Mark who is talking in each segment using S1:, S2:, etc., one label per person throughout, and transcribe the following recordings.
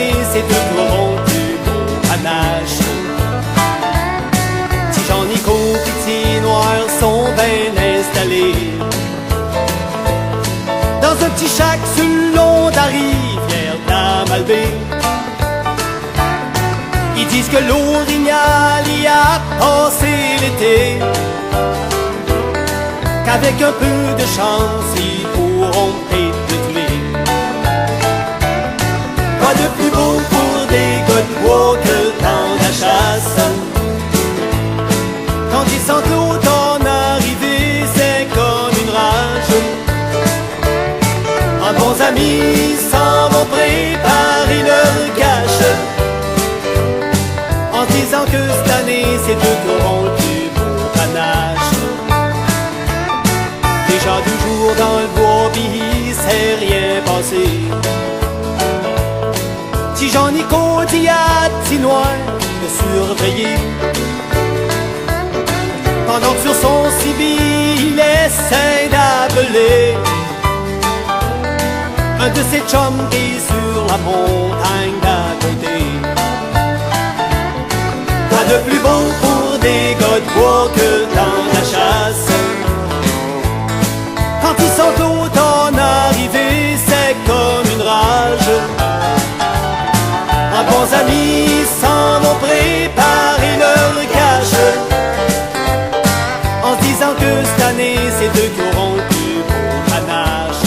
S1: année, ces deux courons du beau panache. Petit Jean-Nico et Petit Noir sont bien installés dans un petit chac sur le long de la rivière de la Malbaie. Ils disent que l'orignal y a passé l'été, qu'avec un peu de chance ils pourront peut-être le tuer. Quoi de plus beau pour des gars de bois que le temps de la chasse? Quand ils sentent l'automne arriver, c'est comme une rage. En bons amis s'en vont préparer leur cache, en disant que cette année c'est deux corons le plus beau panache. Déjà 2 jours dans le bois, pis il s'est rien passé. Petit Jean-Nico dit à Petit Noir de surveiller, pendant que sur son cibi il essaie d'appeler un de ses chums qui est sur la montagne d'à côté. Pas de plus beau pour des gars de bois que le temps de la chasse. Quand ils sentent l'automne arriver, c'est comme une rage. En bons amis s'en vont préparer leur cache, en se disant que cette année c'est deux corons le plus beau panache.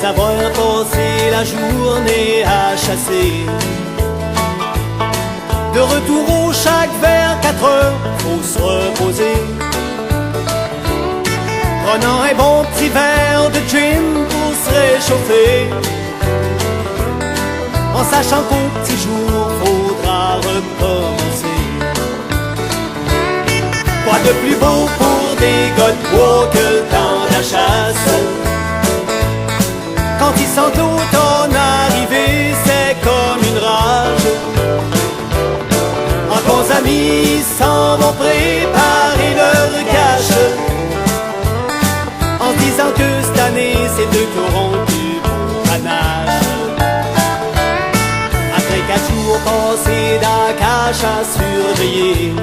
S1: Avoir passé la journée à chasser, de retour au chac vers 4 heures, faut se reposer, prenant un bon petit verre de gin pour se réchauffer, en sachant qu'au petit jour faudra recommencer. Quoi de plus beau pour des gars de bois que le temps de la chasse? Quand ils sentent l'automne arriver, c'est comme une rage. En bons amis s'en vont préparer leur cache, en se disant que cette année c'est deux corons du beau panache. Après 4 jours passés dans la cache à surveiller,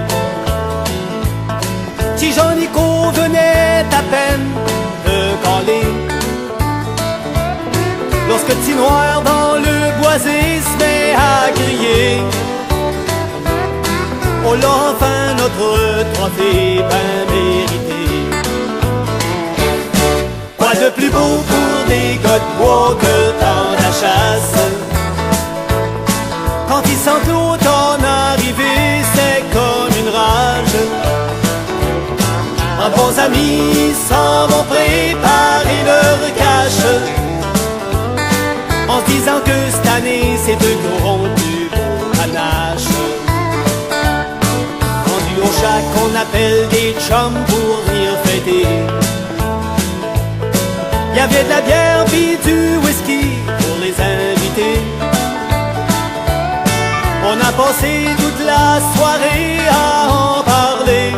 S1: Petit Jean-Nico venait à peine de caler, lorsque Petit Noir dans le boisé se met à crier: oh là, enfin notre trophée ben mérité. Quoi de plus beau pour des gars de bois que le temps de la chasse? Quand ils sentent l'automne arriver, c'est comme une rage. En bons amis s'en vont préparer leur cache, en se disant que cette année c'est deux corons du beau panache. Rendu au chac on appelle des chums pour venir fêter. Y avait de la bière pis du whisky pour les invités. On a passé toute la soirée à en parler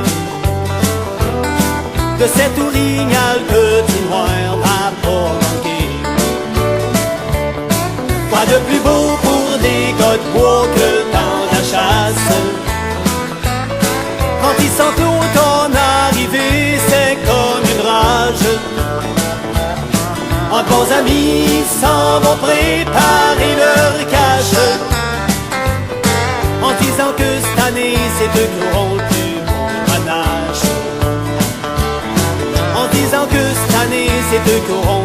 S1: de cet orignal que Petit Noir n'a pas manqué. Quoi de plus beau pour des gars de bois que le temps de la chasse? Quand ils sentent l'automne arriver, c'est comme une rage. En bons amis s'en vont préparer leur cache, en disant que cette année c'est deux corons du beau panache. En disant que cette année c'est deux corons